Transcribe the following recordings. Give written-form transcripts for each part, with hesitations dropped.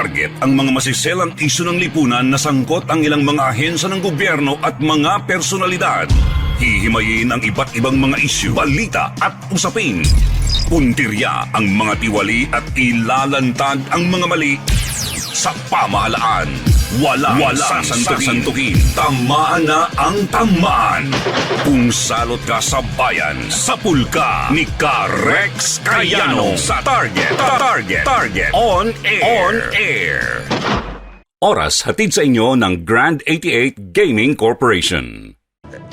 Target ang mga masiselang isyu ng lipunan na sangkot ang ilang mga ahensya ng gobyerno at mga personalidad. Hihimayin ang iba't ibang mga isyu, balita at usapin. Puntirya ang mga tiwali at ilalantad ang mga mali sa pamahalaan. Walang sasantukin. Tamaan na ang tamaan. Kung salot ka sa bayan, sapul ka ni Rex Cayano sa Target On Air. Oras hatid sa inyo ng Grand 88 Gaming Corporation.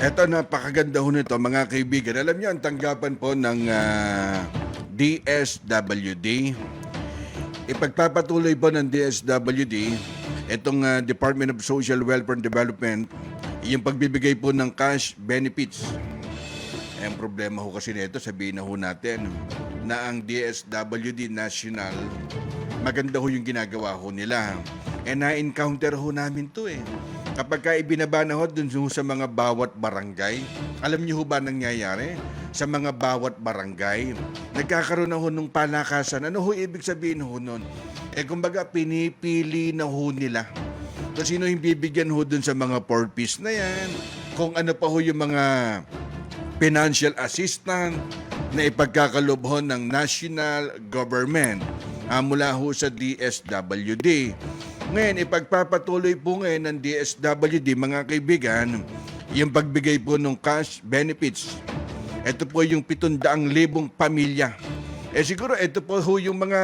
Eto, napakaganda ho nito mga kaibigan. Alam niyo, ang tanggapan po ng DSWD, ipagpapatuloy po ng DSWD itong Department of Social Welfare and Development, yung pagbibigay po ng cash benefits. Ang problema ho kasi nito, sabihin na ho natin na ang DSWD National, maganda ho yung ginagawa ho nila. Na-encounter ho namin to Kapag ka ibinaba na ho dun sa mga bawat barangay, alam niyo ho ba nangyayari? Sa mga bawat barangay, nagkakaroon na ho ng palakasan. Ano ho ibig sabihin ho nun? Kumbaga pinipili na ho nila. Kung sino yung bibigyan ho dun sa mga 4-piece na yan, kung ano pa ho yung mga financial assistant na ipagkakalob ho ng national government mula ho sa DSWD. Ngayon, ipagpapatuloy po ngayon ng DSWD, mga kaibigan, yung pagbigay po ng cash benefits. Ito po yung 700,000 pamilya. Siguro ito po ho yung mga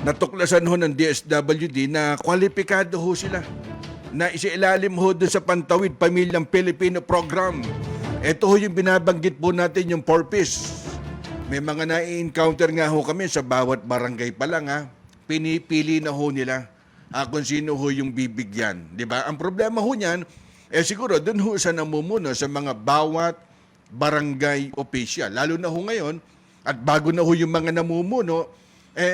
natuklasan ho ng DSWD na kwalipikado ho sila. Na isilalim ho doon sa Pantawid Pamilyang Pilipino Program. Ito ho yung binabanggit po natin, yung 4-piece. May mga na-encounter nga ho kami sa bawat barangay pa lang pinipili na ho nila kung sino ho yung bibigyan. Diba? Ang problema ho niyan, siguro dun ho sa namumuno sa mga bawat barangay official. Lalo na ho ngayon, at bago na ho yung mga namumuno,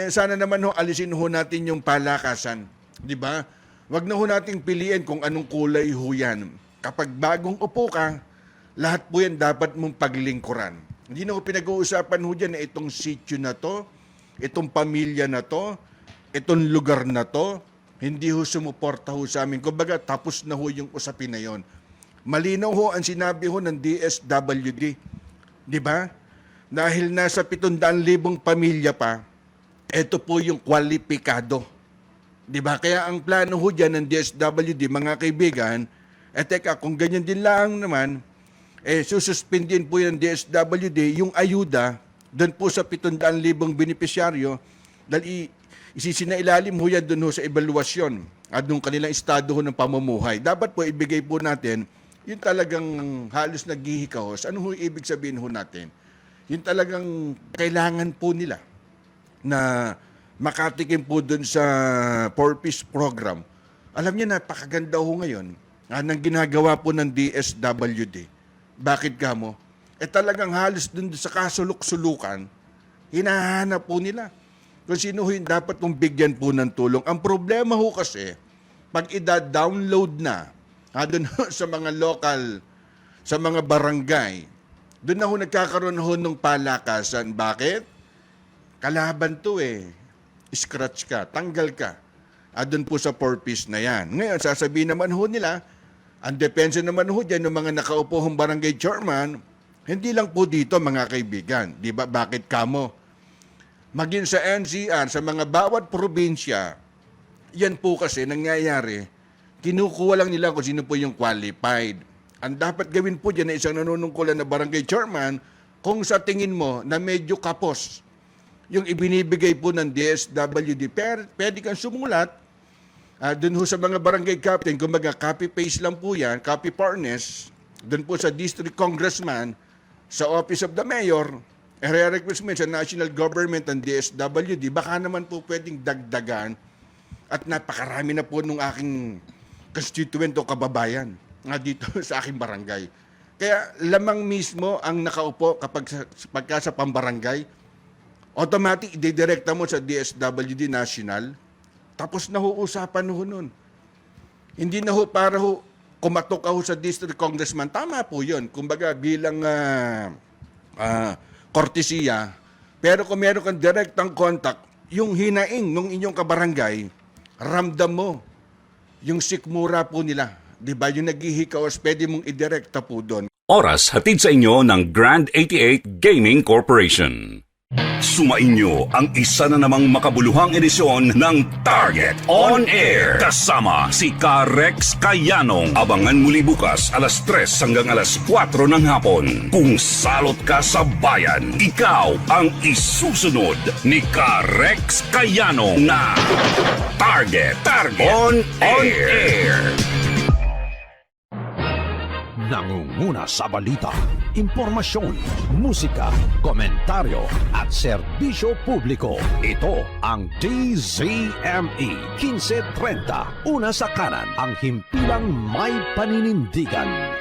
sana naman ho alisin ho natin yung palakasan. Diba? Wag na ho nating piliin kung anong kulay ho yan. Kapag bagong upo ka, lahat po yan dapat mong paglingkuran. Hindi na ho pinag-uusapan ho dyan na itong sityo na to, itong pamilya na to, itong lugar na to, hindi ho sumuporta ho sa amin. Kumbaga, tapos na ho yung usapin na yon. Malinaw ho ang sinabi ho ng DSWD. Di ba? Dahil nasa 700,000 pamilya pa, ito po yung kwalipikado. Di ba? Kaya ang plano ho dyan ng DSWD, mga kaibigan, teka, kung ganyan din lang naman, sususpindin po yung DSWD yung ayuda doon po sa 700,000 benepisyaryo dahil isisinailalim ho yan doon ho sa evaluasyon at nung kanilang estado ho ng pamumuhay. Dapat po ibigay po natin yung talagang halos naghihikahos. Ano ho ibig sabihin ho natin? Yung talagang kailangan po nila na makatikim po doon sa 4-piece program. Alam niyo, napakaganda ho ngayon ng ginagawa po ng DSWD. Bakit ka mo? Talagang halos doon sa kasuluk-sulukan, hinahanap po nila kung sino yung dapat mong bigyan po ng tulong. Ang problema ho kasi, pag i-download na doon sa mga local, sa mga barangay, doon na ho nagkakaroon ho ng palakasan. Bakit? Kalaban to Scratch ka, tanggal ka. Doon po sa 4-piece na yan. Ngayon, sasabihin naman ho nila, ang depensa naman ho dyan ng mga nakaupo hong barangay chairman, hindi lang po dito mga kaibigan. Di ba? Bakit kamo? Maging sa NCR, sa mga bawat probinsya, yan po kasi nangyayari, kinukuha lang nila kung sino po yung qualified. Ang dapat gawin po dyan na isang nanunungkulan na barangay chairman, kung sa tingin mo na medyo kapos, yung ibinibigay po ng DSWD, pwede kang sumulat, dun ho sa mga barangay captain, kumbaga copy-paste lang po yan, copy partners, dun po sa district congressman, sa office of the mayor, re-request mo sa national government and DSWD, baka naman po pwedeng dagdagan at napakarami na po nung aking constituent o kababayan dito sa aking barangay. Kaya lamang mismo ang nakaupo pagka sa pambarangay, automatic ididirekta mo sa DSWD National, tapos na ho usapan ho nun. Hindi na ho para ho kumatok ako sa district congressman. Tama po yun. Kumbaga bilang kortesiya. Pero kung meron kang direktang contact, yung hinaing ng inyong kabarangay, ramdam mo yung sikmura po nila. Di ba? Yung naghihikaos, pwede mong idirekta po doon. Oras hatid sa inyo ng Grand 88 Gaming Corporation. Sumainyo ang isa na namang makabuluhang edisyon ng Target On Air. Kasama si Ka-Rex Kayanong. Abangan muli bukas alas 3 hanggang alas 4 ng hapon. Kung salot ka sa bayan, ikaw ang isusunod ni Ka-Rex Kayanong na Target On Air. Nangunguna sa balita, impormasyon, musika, komentaryo at serbisyo publiko. Ito ang DZME 1530. Una sa kanan, ang himpilang may paninindigan.